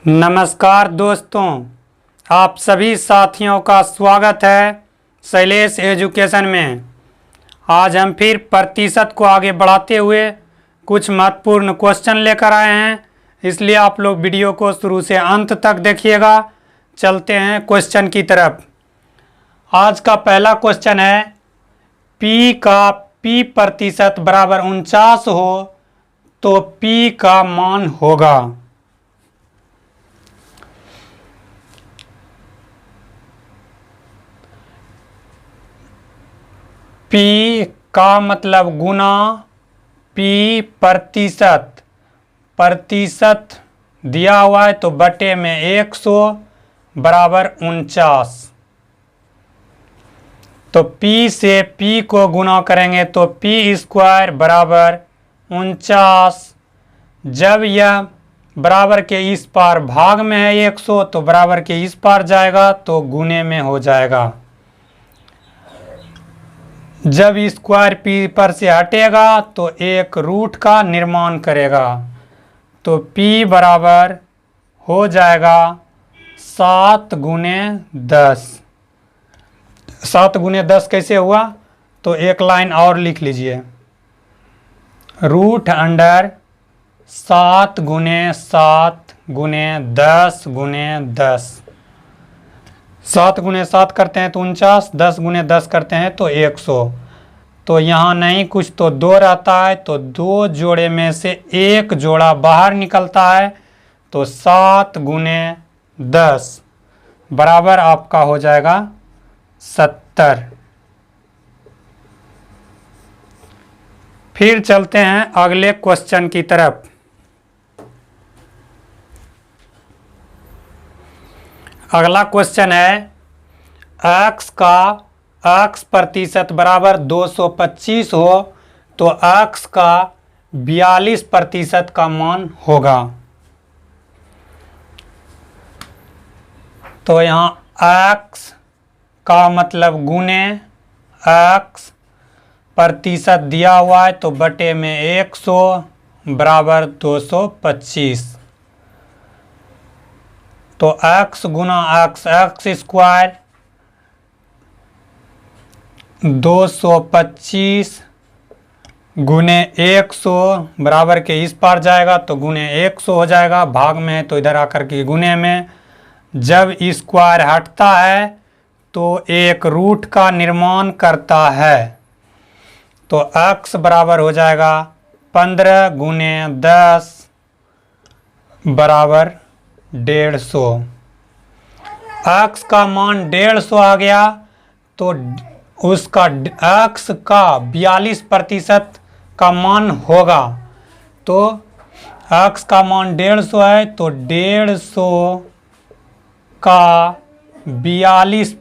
नमस्कार दोस्तों, आप सभी साथियों का स्वागत है शैलेश एजुकेशन में। आज हम फिर प्रतिशत को आगे बढ़ाते हुए कुछ महत्वपूर्ण क्वेश्चन लेकर आए हैं, इसलिए आप लोग वीडियो को शुरू से अंत तक देखिएगा। चलते हैं क्वेश्चन की तरफ। आज का पहला क्वेश्चन है, P का P प्रतिशत बराबर 49 हो तो P का मान होगा। P का मतलब गुना P प्रतिशत, प्रतिशत दिया हुआ है तो बटे में 100 बराबर 49। तो P से P को गुना करेंगे तो P स्क्वायर बराबर 49। जब यह बराबर के इस पार भाग में है 100 तो बराबर के इस पार जाएगा तो गुने में हो जाएगा। जब स्क्वायर P पर से हटेगा तो एक रूट का निर्माण करेगा, तो P बराबर हो जाएगा 7 गुने 10। 7 गुने 10 कैसे हुआ, तो एक लाइन और लिख लीजिए, रूट अंडर 7 गुने 7 गुने 10 गुने 10। 7 गुने 7 करते हैं तो 49, 10 गुने 10 करते हैं तो 100। तो यहाँ नहीं कुछ तो 2 रहता है, तो 2 जोड़े में से एक जोड़ा बाहर निकलता है, तो 7 गुने 10 बराबर आपका हो जाएगा 70। फिर चलते हैं अगले क्वेश्चन की तरफ। अगला क्वेश्चन है, x का x प्रतिशत बराबर 225 हो तो x का 42 प्रतिशत का मान होगा। तो यहाँ x का मतलब गुने x प्रतिशत दिया हुआ है तो बटे में 100 बराबर 225। तो x गुना x, x स्क्वायर 225 गुने 100 बराबर के इस पार जाएगा तो गुने 100 हो जाएगा, भाग में है तो इधर आकर के गुने में। जब स्क्वायर हटता है तो एक रूट का निर्माण करता है, तो x बराबर हो जाएगा 15 गुने 10 बराबर 150। x का मान 150 आ गया तो उसका x का 42 प्रतिशत का मान होगा। तो x का मान 150 है तो 150 का 42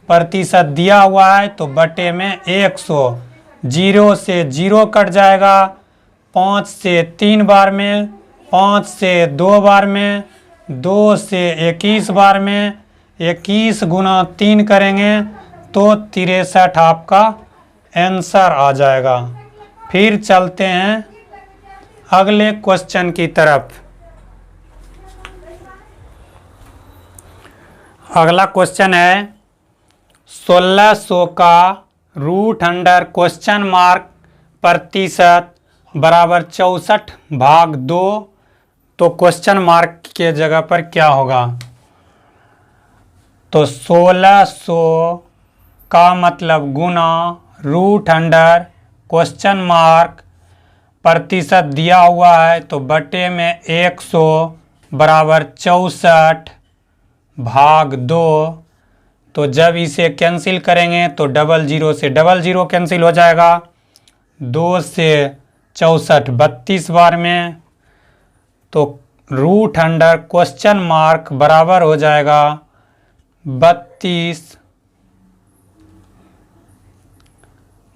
प्रतिशत दिया हुआ है तो बटे में 100। 0 से 0 कट जाएगा, 5 से 3 बार में, 5 से 2 बार में, 2 से 21 बार में, 21 गुना 3 करेंगे तो 63 आपका आंसर आ जाएगा। फिर चलते हैं अगले क्वेश्चन की तरफ। अगला क्वेश्चन है, 1600 का रूट अंडर क्वेश्चन मार्क प्रतिशत बराबर 64 भाग 2, तो क्वेश्चन मार्क के जगह पर क्या होगा। तो 1600 का मतलब गुना रूट अंडर क्वेश्चन मार्क प्रतिशत दिया हुआ है तो बटे में 100 बराबर 64 भाग 2। तो जब इसे कैंसिल करेंगे तो 00 से 00 कैंसिल हो जाएगा, 2 से 64 32 बार में, तो रूट अंडर क्वेश्चन मार्क बराबर हो जाएगा 32।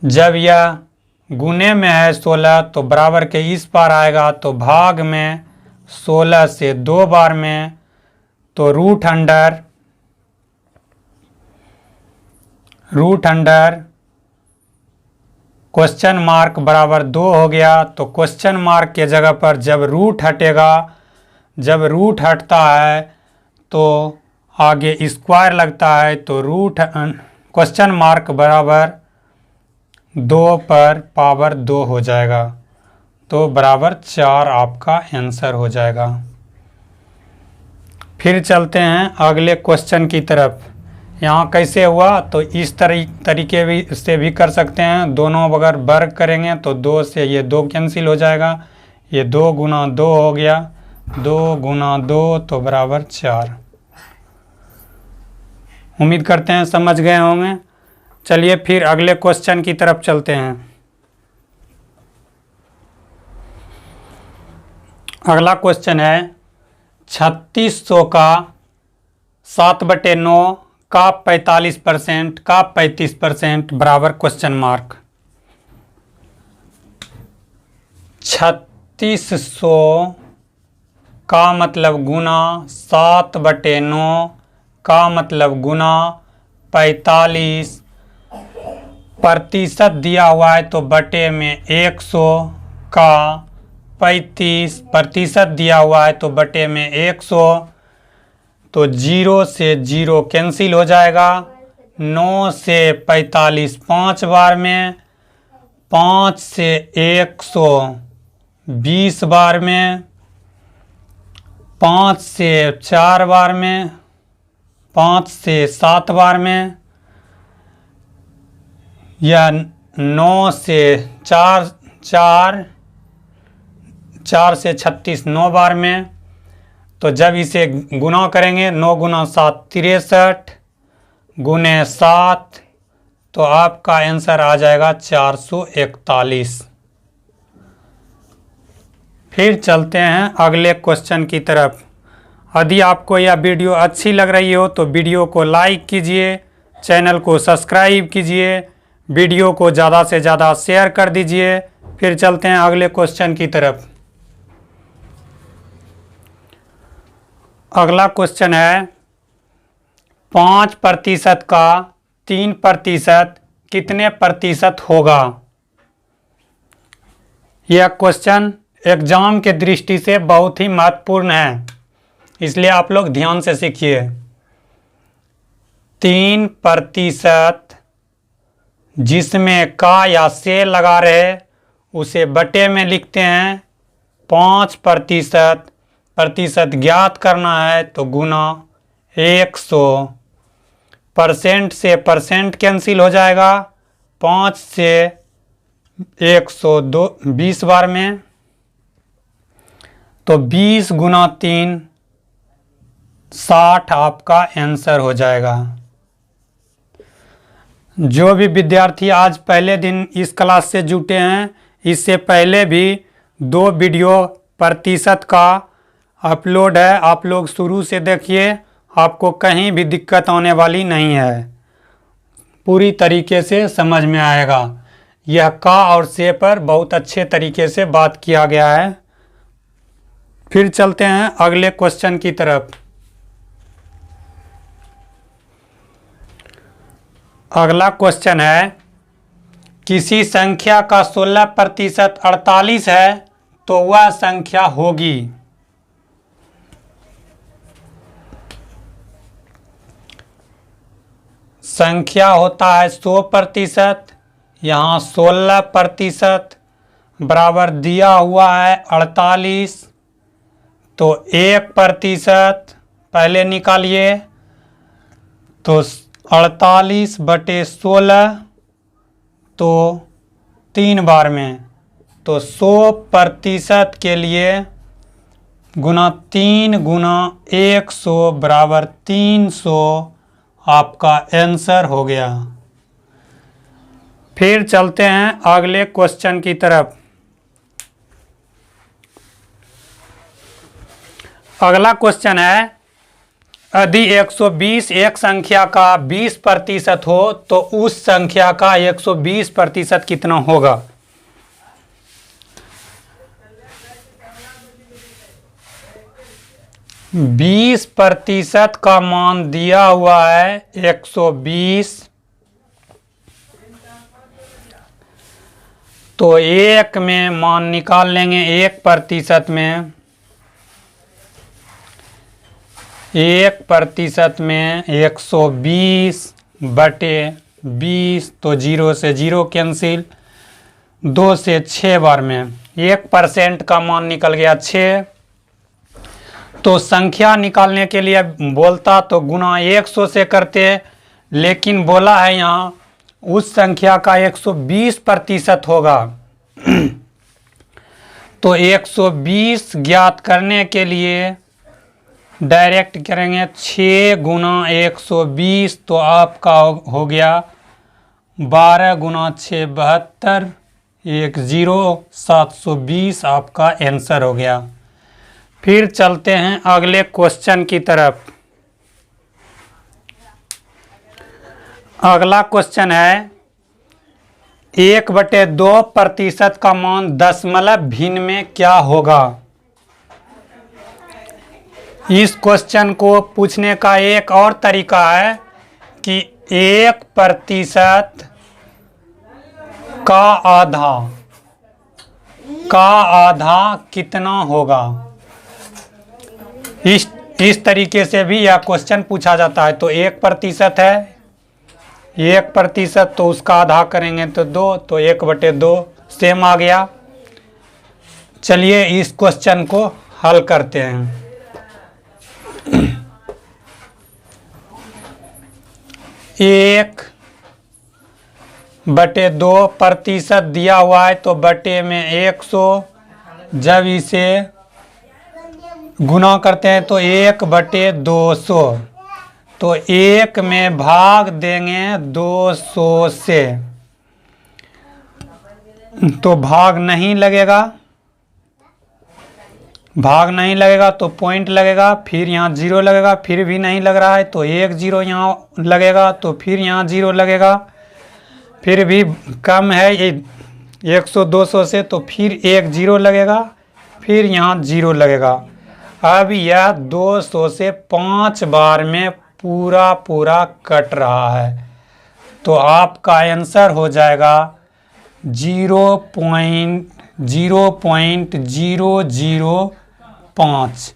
जब यह गुने में है 16 तो बराबर के इस पार आएगा to भाग में 16 से 2 बार में, तो रूट अंडर क्वेश्चन मार्क बराबर 2 हो गया। तो क्वेश्चन मार्क के जगह पर जब रूट हटेगा जब रूट हटता है तो आगे स्क्वायर लगता है, तो रूट क्वेश्चन मार्क बराबर 2 पर पावर 2 हो जाएगा, तो बराबर 4 आपका आंसर हो जाएगा। फिर चलते हैं अगले क्वेश्चन की तरफ। यहाँ कैसे हुआ, तो इस तरीके भी से भी कर सकते हैं। दोनों अगर वर्ग करेंगे तो 2 से ये 2 कैंसिल हो जाएगा, ये 2 गुना 2 हो गया, 2 गुना 2 तो बराबर 4। उम्मीद करते हैं समझ गए होंगे। चलिए फिर अगले क्वेश्चन की तरफ चलते हैं। अगला क्वेश्चन है 3600 का 7/9 का 45% का 35% बराबर क्वेश्चन मार्क। 3600 का मतलब गुना 7/9 का मतलब गुना 45, प्रतिशत दिया हुआ है तो बटे में 100 का 35, प्रतिशत दिया हुआ है तो बटे में 100, तो 0 से 0 कैंसिल हो जाएगा। 9 से 45 5 बार में, 5 से 100 20 बार में, 5 से 4 बार में, 5 से 7 बार में, या 9 से 4 से 36 9 बार में। तो जब इसे गुना करेंगे 9 गुना 7 63 गुने 7, तो आपका आंसर आ जाएगा 441। फिर चलते हैं अगले क्वेश्चन की तरफ। यदि आपको यह वीडियो अच्छी लग रही हो तो वीडियो को लाइक कीजिए, चैनल को सब्सक्राइब कीजिए, वीडियो को ज़्यादा से ज़्यादा शेयर कर दीजिए। फिर चलते हैं अगले क्वेश्चन की तरफ। अगला क्वेश्चन है 5% का 3% कितने प्रतिशत होगा। यह क्वेश्चन एग्जाम के दृष्टि से बहुत ही महत्वपूर्ण है, इसलिए आप लोग ध्यान से सीखिए। 3% जिसमें का या से लगा रहे उसे बटे में लिखते हैं। 5% प्रतिशत ज्ञात करना है तो गुना 100, परसेंट से परसेंट कैंसिल हो जाएगा। 5 से 102 20 बार में, तो 20 गुना 3 60 आपका आंसर हो जाएगा। जो भी विद्यार्थी आज पहले दिन इस क्लास से जुटे हैं, इससे पहले भी 2 वीडियो प्रतिशत का अपलोड है, आप लोग शुरू से देखिए, आपको कहीं भी दिक्कत आने वाली नहीं है, पूरी तरीके से समझ में आएगा। यह का और से पर बहुत अच्छे तरीके से बात किया गया है। फिर चलते हैं अगले क्वेश्चन की तरफ। अगला क्वेश्चन है किसी संख्या का 16% 48 है तो वह संख्या होगी। संख्या होता है 100%, यहाँ 16% बराबर दिया हुआ है 48, तो 1% पहले निकालिए, तो 48/16 तो 3 बार में, तो 100% के लिए गुना 3 गुना 100 बराबर 300 आपका आंसर हो गया। फिर चलते हैं अगले क्वेश्चन की तरफ। अगला क्वेश्चन है यदि 120 एक संख्या का 20% हो तो उस संख्या का 120% कितना होगा। बीस प्रतिशत का मान दिया हुआ है 120, तो 1 में मान निकाल लेंगे 1% में, 1% में 120/20, तो 0 से 0 कैंसिल, 2 से 6 बार में 1% का मान निकल गया 6। तो संख्या निकालने के लिए बोलता तो गुना 100 से करते, लेकिन बोला है यहाँ उस संख्या का 120% होगा। तो 120 ज्ञात करने के लिए डायरेक्ट करेंगे 6 गुना 120, तो आपका हो गया 12 गुना 6 72, 720 आपका आंसर हो गया। फिर चलते हैं अगले क्वेश्चन की तरफ। अगला क्वेश्चन है 1/2% का मान दशमलव भिन्न में क्या होगा। इस क्वेश्चन को पूछने का एक और तरीका है कि 1% का आधा कितना होगा। इस तरीके से भी यह क्वेश्चन पूछा जाता है। तो 1% है, 1% तो उसका आधा करेंगे तो 2, तो 1/2 सेम आ गया। चलिए इस क्वेश्चन को हल करते हैं। 1/2% दिया हुआ है, तो बटे में 100, जब इसे गुना करते हैं तो 1/200, तो 1 में भाग देंगे 200 से, तो भाग नहीं लगेगा, तो पॉइंट लगेगा, फिर यहाँ 0 लगेगा, फिर भी नहीं लग रहा है तो 1 0 यहाँ लगेगा, तो फिर यहाँ 0 लगेगा, फिर भी कम है ये 100 200 से, तो फिर 1 0 लगेगा, फिर यहाँ 0 लगेगा। अब यह 200 से 5 बार में पूरा कट रहा है, तो आपका आंसर हो जाएगा 0.0005।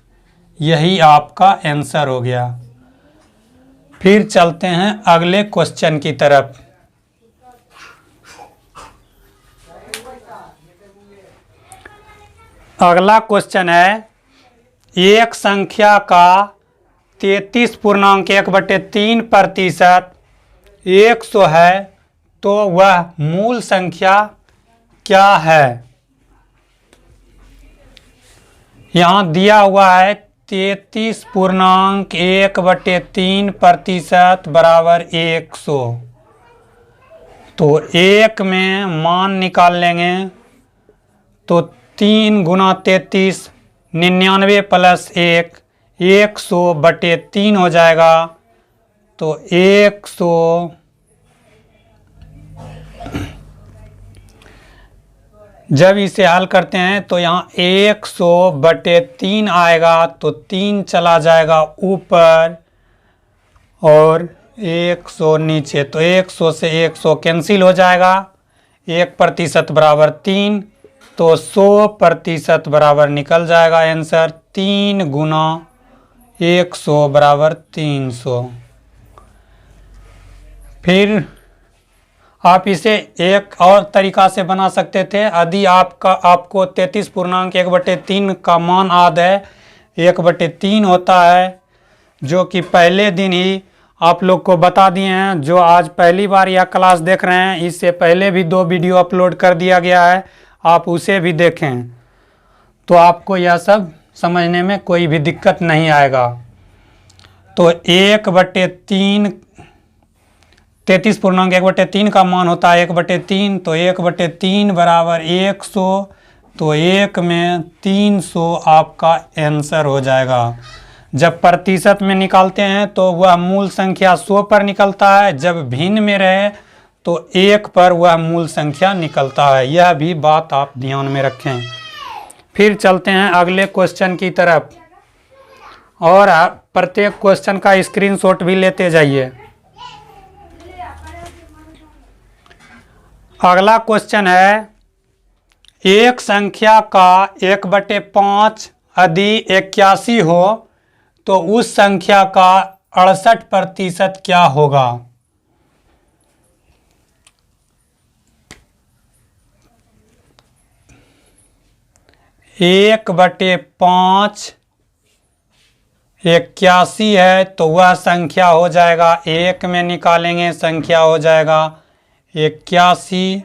यही आपका आंसर हो गया। फिर चलते हैं अगले क्वेश्चन की तरफ। अगला क्वेश्चन है एक संख्या का 33.1/3% 100 है, तो वह मूल संख्या क्या है। यहाँ दिया हुआ है 33.1/3% बराबर 100, तो 1 में मान निकाल लेंगे, तो 3 गुना 33 99 प्लस 1 100/3 हो जाएगा, तो 100 जब इसे हल करते हैं तो यहाँ 100/3 आएगा, तो 3 चला जाएगा ऊपर और 100 नीचे, तो 100 से 100 कैंसिल हो जाएगा, 1% बराबर 3, तो 100% बराबर निकल जाएगा आंसर। 3 गुना 100 बराबर 300। फिर आप इसे एक और तरीका से बना सकते थे। यदि आपको 33.1/3 का मान याद है, 1/3 होता है, जो कि पहले दिन ही आप लोग को बता दिए हैं। जो आज पहली बार यह क्लास देख रहे हैं, इससे पहले भी 2 वीडियो अपलोड कर दिया गया है, आप उसे भी देखें, तो आपको यह सब समझने में कोई भी दिक्कत नहीं आएगा। तो 1/3 33.1/3 का मान होता है 1/3, तो 1/3 बराबर 100, तो 1 में 300 आपका आंसर हो जाएगा। जब प्रतिशत में निकालते हैं तो वह मूल संख्या 100 पर निकलता है, जब भिन्न में रहे तो 1 पर वह मूल संख्या निकलता है। यह भी बात आप ध्यान में रखें। फिर चलते हैं अगले क्वेश्चन की तरफ, और आप प्रत्येक क्वेश्चन का स्क्रीनशॉट भी लेते जाइए। अगला क्वेश्चन है एक संख्या का 1/5 यदि 81 हो तो उस संख्या का 68% क्या होगा? 1/5 81 है, तो वह संख्या हो जाएगा, एक में निकालेंगे संख्या हो जाएगा 81।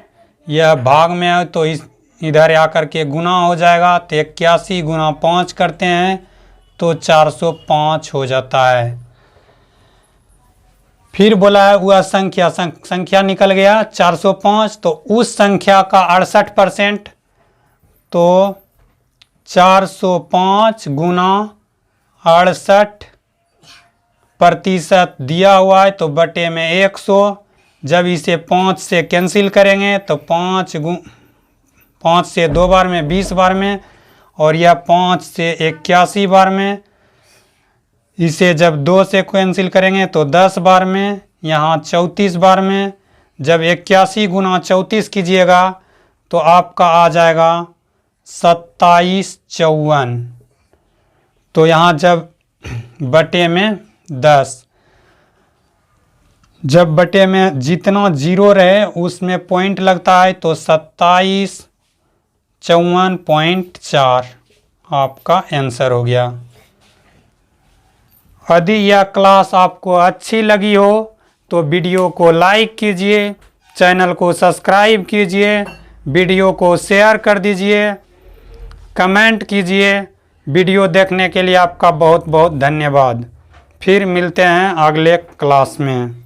यह भाग में है तो इधर आकर के गुना हो जाएगा, तो 81 गुना 5 करते हैं तो 405 हो जाता है। फिर बोला है वह संख्या निकल गया 405, तो उस संख्या का 68%, तो 405 गुना 68% दिया हुआ है तो बटे में 100। जब इसे 5 से कैंसिल करेंगे तो 5 से 2 बार में 20 बार में, और यह 5 से 81 बार में। इसे जब 2 से कैंसिल करेंगे तो 10 बार में, यहाँ 34 बार में। जब 81 गुना 34 कीजिएगा तो आपका आ जाएगा 2754। तो यहाँ जब बटे में 10, जब बटे में जितना जीरो रहे उसमें पॉइंट लगता है, तो 2754.4 आपका आंसर हो गया। यदि यह क्लास आपको अच्छी लगी हो तो वीडियो को लाइक कीजिए, चैनल को सब्सक्राइब कीजिए, वीडियो को शेयर कर दीजिए, कमेंट कीजिए। वीडियो देखने के लिए आपका बहुत बहुत धन्यवाद। फिर मिलते हैं अगले क्लास में।